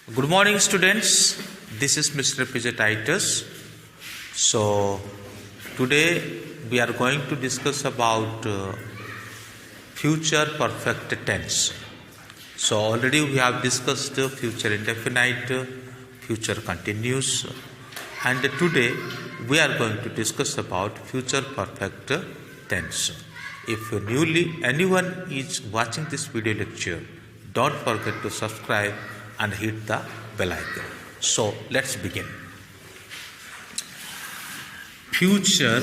Good morning, students. This is Mr. P.J. Titus. So, today we are going to discuss about future perfect tense. So, already we have discussed future indefinite, future continuous, and today we are going to discuss about future perfect tense. If anyone is watching this video lecture, don't forget to subscribe and hit the bell icon. So let's begin. Future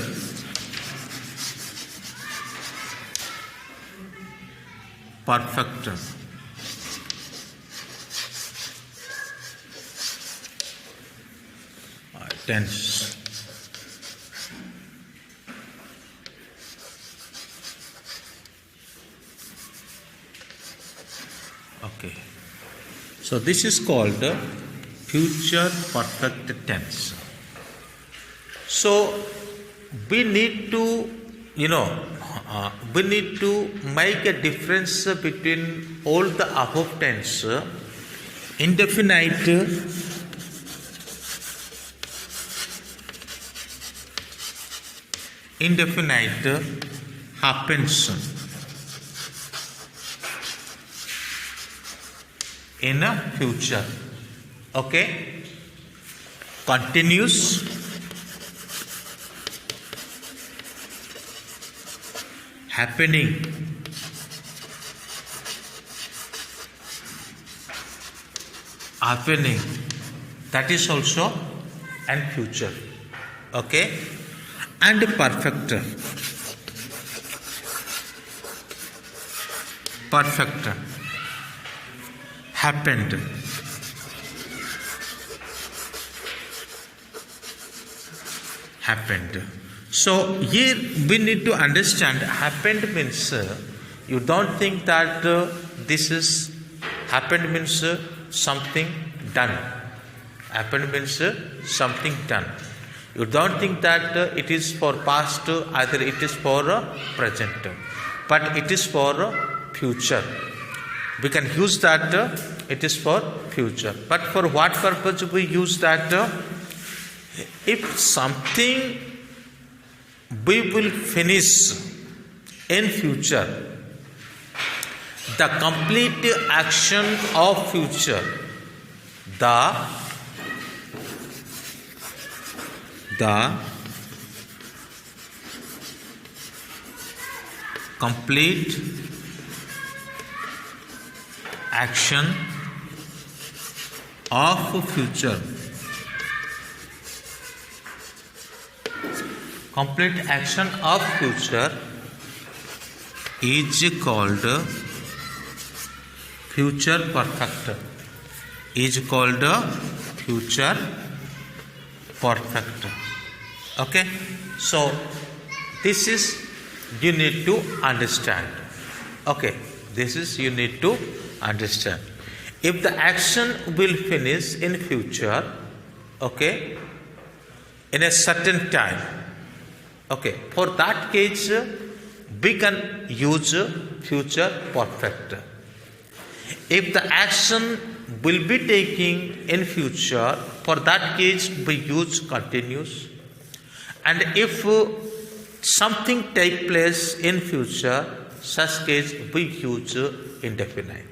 perfect tense. Okay. So this is called future perfect tense. So we need to, make a difference between all the above tense, indefinite, happens in a future. Okay, continuous, happening, that is also an future. Okay, and perfect, happened, So here we need to understand happened means you don't think that this is happened means something done. Happened means something done. You don't think that it is for past, either it is for present, but it is for future. We can use that it is for future. But for what purpose we use that? If something we will finish in future, the complete action of future, the complete action of future, is called future perfect. Okay, so this is you need to understand. Okay, this is you need to understand. If the action will finish in future, okay, in a certain time, okay, for that case we can use future perfect. If the action will be taking in future, for that case we use continuous. And if something take place in future, such case we use indefinite.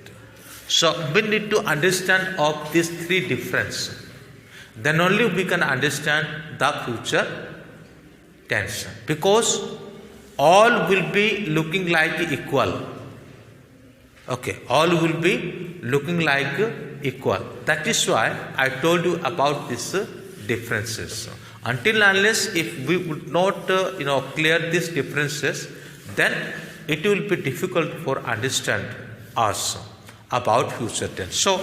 So we need to understand of these three differences. Then only we can understand the future tense, because all will be looking like equal. Okay, all will be looking like equal. That is why I told you about these differences. Until unless if we would not clear these differences, then it will be difficult for understand us about future tense. So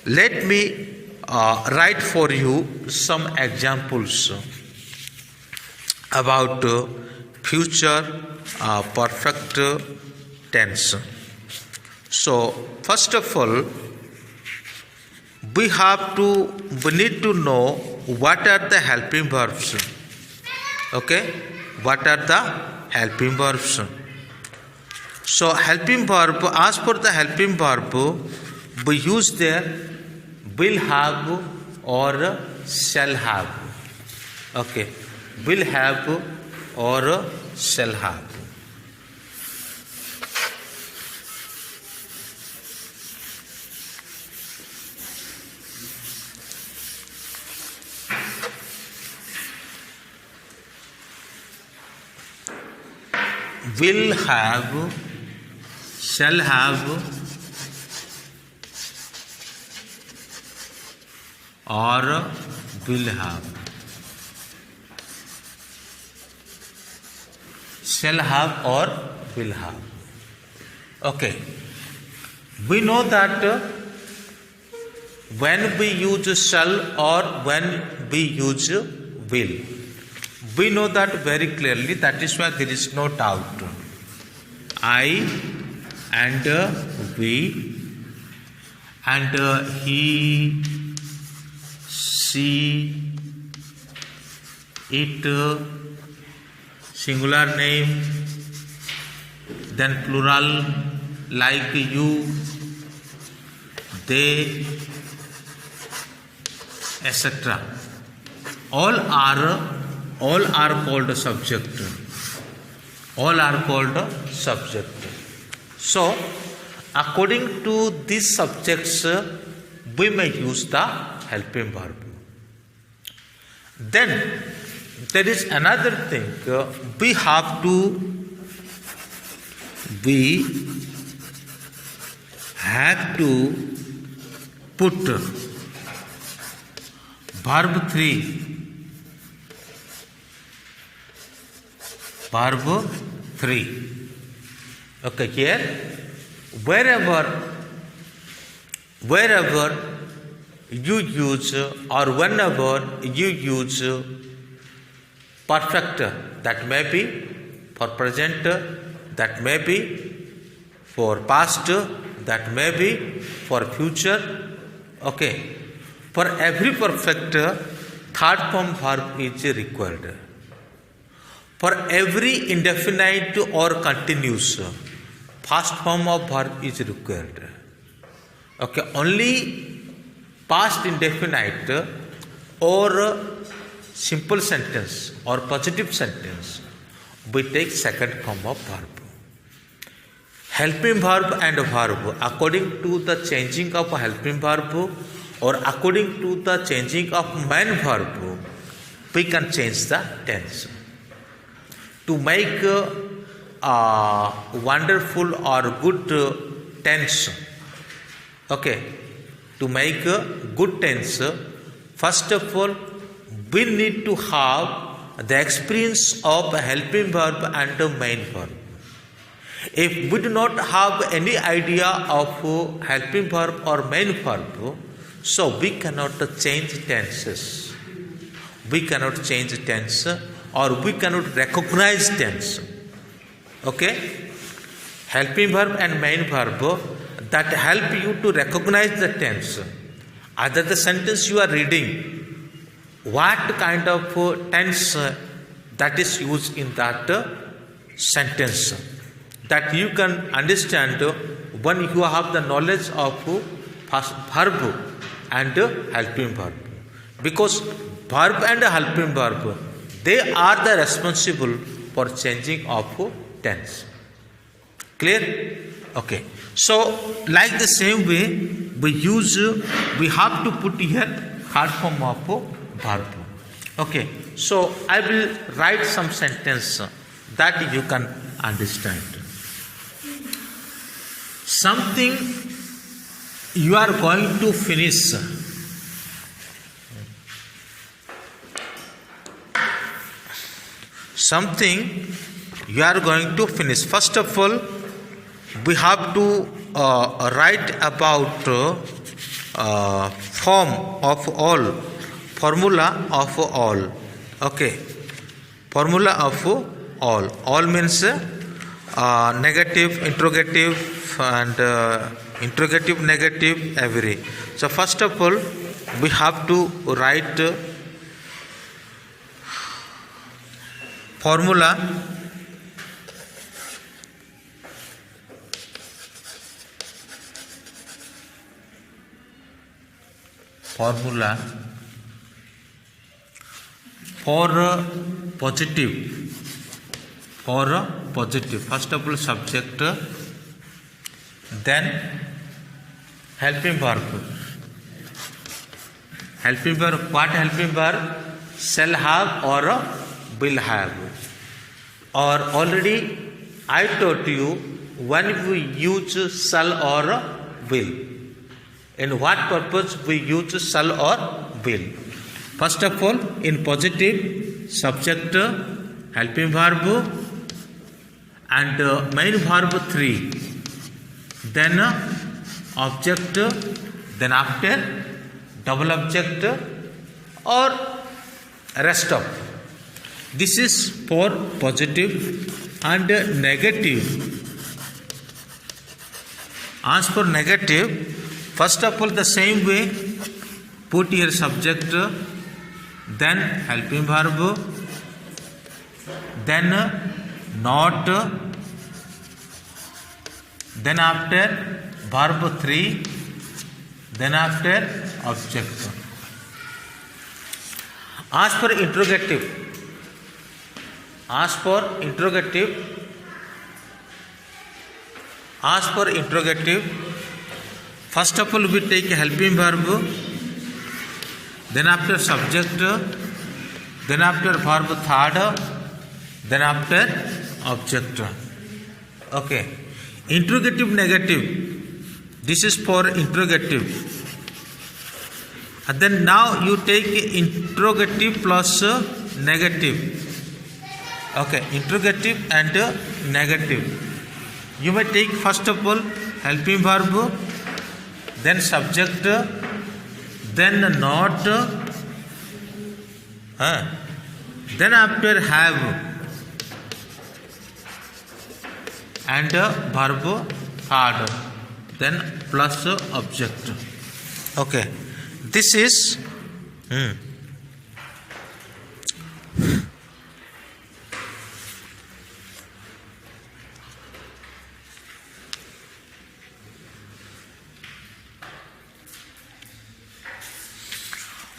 let me write for you some examples about future perfect tense. So first of all, we need to know what are the helping verbs. Okay, what are the helping verbs? So helping verb, as per the helping verb, we use will have or shall have. Okay, will have or shall have. Will have, shall have, or will have. Shall have or will have. Okay. We know that when we use shall or when we use will, we know that very clearly. That is why there is no doubt. I and we and he, she, it, singular name, then plural like you, they, etc. All are called subject. All are called subject. So, according to these subjects, we may use the helping verb. Then, there is another thing. We have to put verb 3. Verb 3. Okay, here, wherever you use or whenever you use perfect, that may be for present, that may be for past, that may be for future. Okay, for every perfect, third form verb is required. For every indefinite or continuous, first form of verb is required. Okay, only past indefinite or simple sentence or positive sentence, we take second form of verb. Helping verb and verb, according to the changing of helping verb or according to the changing of main verb, we can change the tense. To make a wonderful or good tense, okay, to make a good tense, first of all, we need to have the experience of helping verb and main verb. If we do not have any idea of helping verb or main verb, so we cannot change tenses. We cannot change tense or we cannot recognize tense. Okay? Helping verb and main verb that help you to recognize the tense. Either the sentence you are reading, what kind of tense that is used in that sentence, that you can understand when you have the knowledge of verb and helping verb. Because verb and helping verb, they are the responsible for changing of tense. Clear? Okay. So, like the same way, we have to put here third form of verb. Okay. So, I will write some sentence that you can understand. Something you are going to finish. Something you are going to finish. First of all, we have to write about form of all, formula of all. Okay, formula of all. All means negative, interrogative, and interrogative, negative, every. So first of all, we have to write formula formula for positive. First of all, subject, then helping verb. Helping verb, what helping verb? Shall have or will have. Or already I taught you when we use shall or will. In what purpose we use shall or will? First of all, in positive, subject, helping verb, and main verb 3. Then object, then after double object or rest of. This is for positive. And negative. As for negative, first of all, the same way, put here subject, then helping verb, then not, then after verb 3, then after object. As for interrogative, first of all we take a helping verb, then after subject, then after verb 3rd, then after object. Okay. Interrogative negative. This is for interrogative. And then now you take interrogative plus negative. Okay, interrogative and negative. You may take first of all helping verb, then subject, then not, then after have, and verb 3rd, then plus object. Okay, this is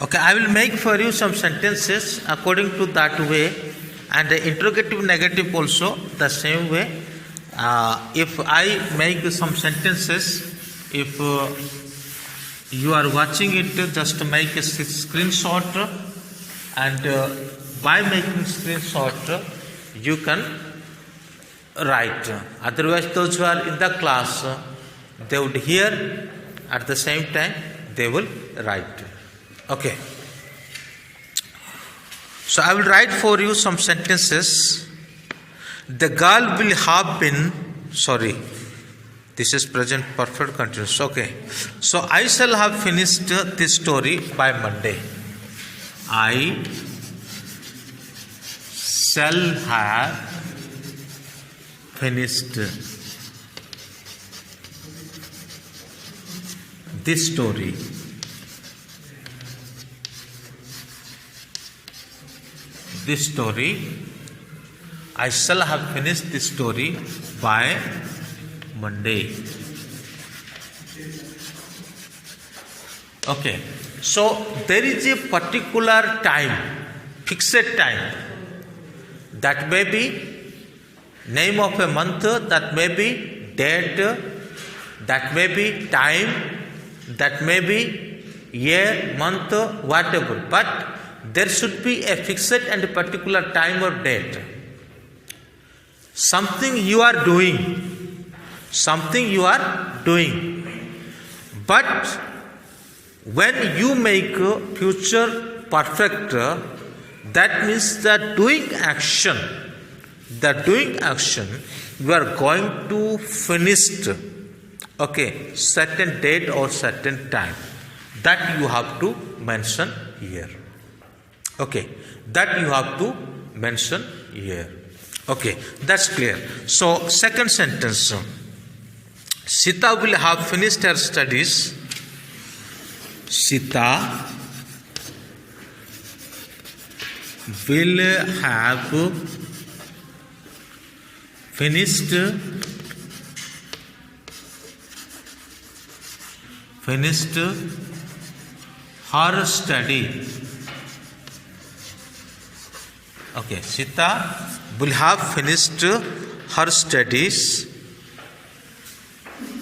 okay, I will make for you some sentences according to that way, and the interrogative negative also the same way. If I make some sentences, if you are watching it, just make a screenshot, and by making screenshot you can write. Otherwise, those who are in the class, they would hear, at the same time they will write. Okay. So I will write for you some sentences. The girl will have been, this is present perfect continuous. Okay. So I shall have finished this story by Monday. I shall have finished this story I shall have finished this story by Monday. Okay. So there is a particular time, fixed time. That may be name of a month, that may be date, that may be time, that may be year, month, whatever. But there should be a fixed and particular time or date. Something you are doing. But when you make future perfect, that means the doing action, you are going to finish, okay, certain date or certain time. That you have to mention here. Okay, that you have to mention here. Okay, that's clear. So, second sentence. Sita will have finished her studies. Sita will have finished her study. Okay, Sita will have finished her studies.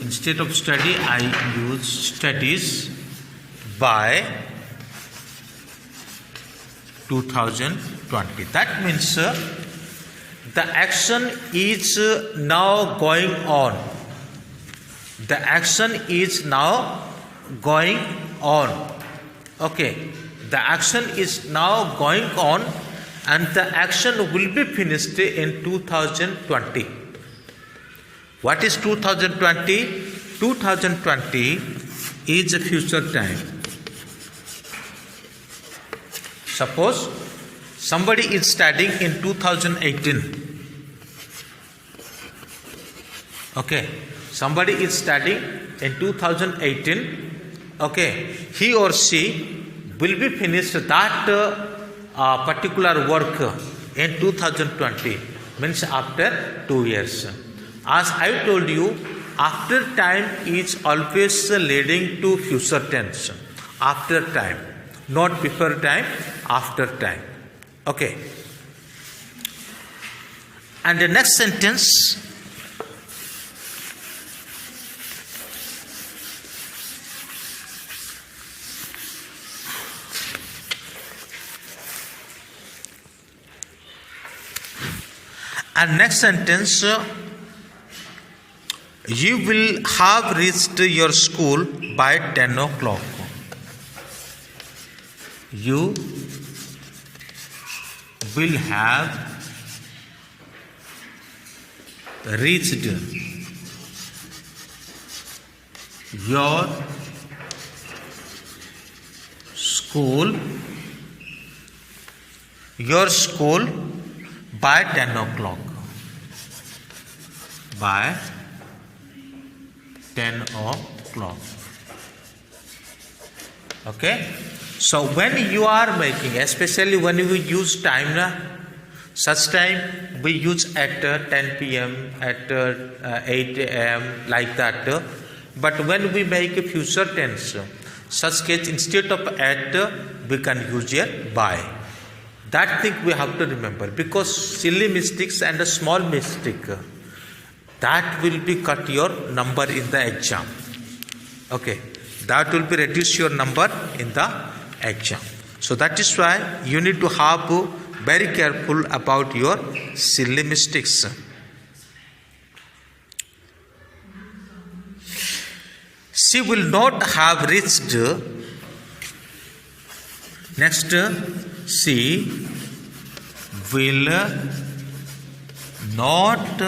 Instead of study, I use studies by 2020. That means the action is now going on. The action is now going on. Okay, the action is now going on, and the action will be finished in 2020. What is 2020? 2020 is a future time. Suppose somebody is studying in 2018. Okay, somebody is studying in 2018. Okay, he or she will be finished that particular work in 2020, means after 2 years. As I told you, after time is always leading to future tense. After time, not before time, after time. Okay. And the next sentence. And next sentence, you will have reached your school by 10 o'clock. You will have reached your school by 10 o'clock. By 10 o'clock. Okay. So when you are making, especially when we use time, such time we use at 10 p.m., at 8 a.m., like that. But when we make a future tense, such case instead of at, we can use here by. That thing we have to remember, because silly mistakes and a small mistake, that will be cut your number in the exam. Okay, that will be reduce your number in the exam. So that is why you need to have very careful about your silly mistakes. She will not have reached. Next, she will not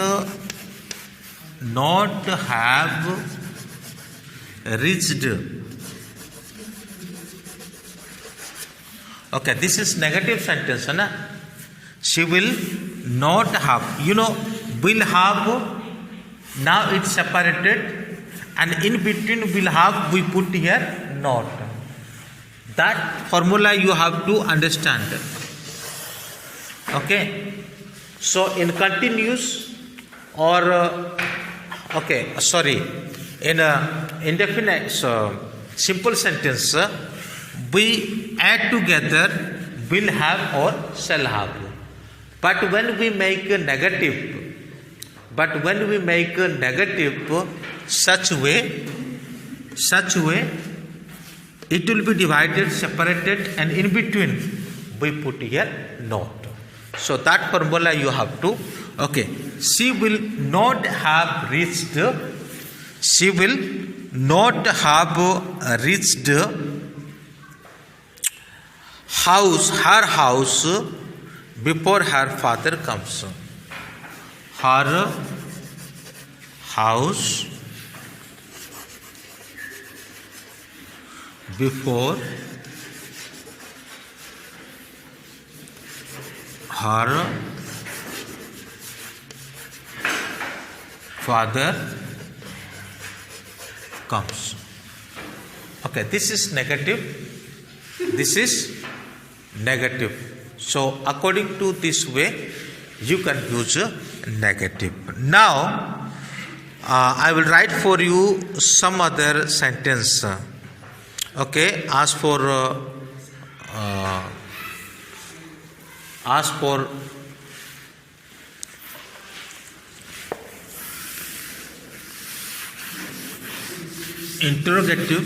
have reached. Okay, this is negative sentence, na? She will not have. You know, will have, now it's separated, and in between will have, we put here not. That formula you have to understand. Okay, so in continuous or in a indefinite simple sentence, we add together will have or shall have. But when we make a negative, such way, it will be divided, separated, and in between we put here not. So that formula you have to. Okay, she will not have reached. She will not have reached her house before her father comes. Her house before her father comes. Okay, this is negative. This is negative. So according to this way, you can use negative. Now, I will write for you some other sentence. Okay, ask for interrogative.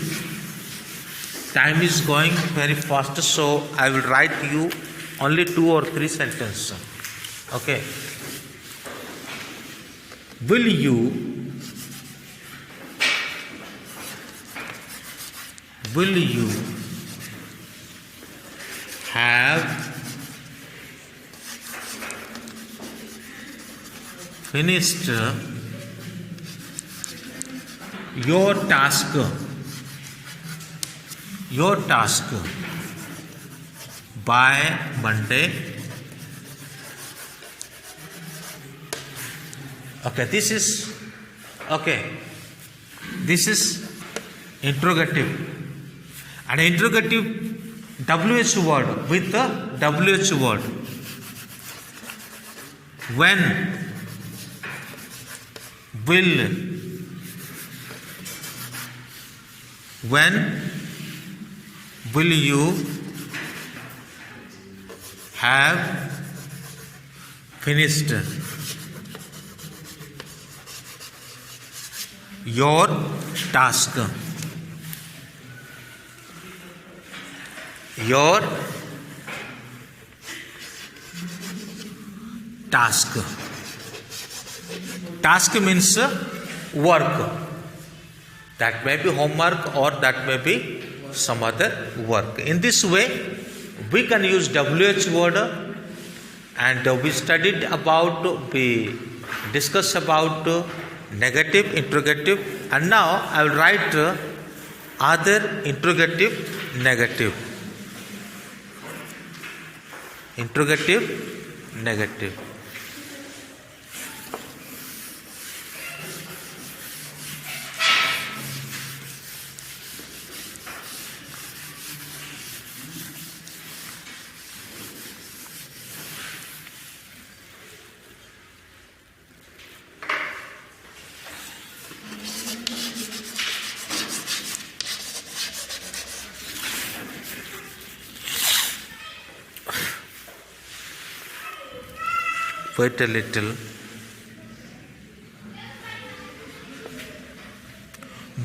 Time is going very fast, so I will write you only 2 or 3 sentences. Okay. Will you have finished your task by Monday? Okay, this is interrogative. An interrogative WH word with the WH word. When will you have finished your task? Task means work. That may be homework or that may be some other work. In this way, we can use WH word, and we discussed about negative, interrogative, and now I will write other interrogative, negative. Interrogative, negative. Wait a little.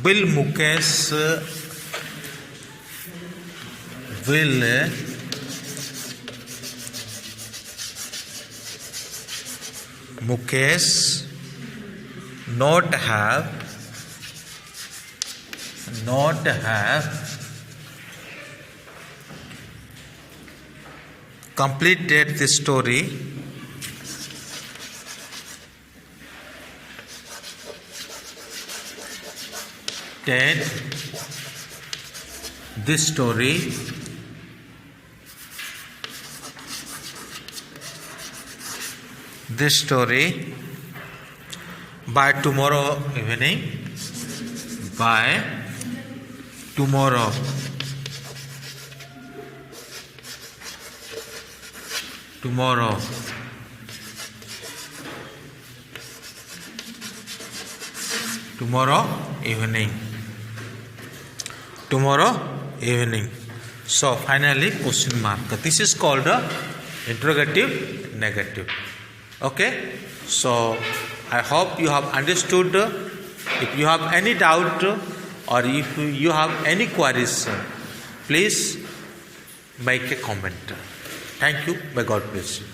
Will Mukesh not have completed the story this story by tomorrow evening. By tomorrow evening. So finally question mark. This is called interrogative, negative. Okay, so I hope you have understood. If you have any doubt or if you have any queries, please make a comment. Thank you. May God bless you.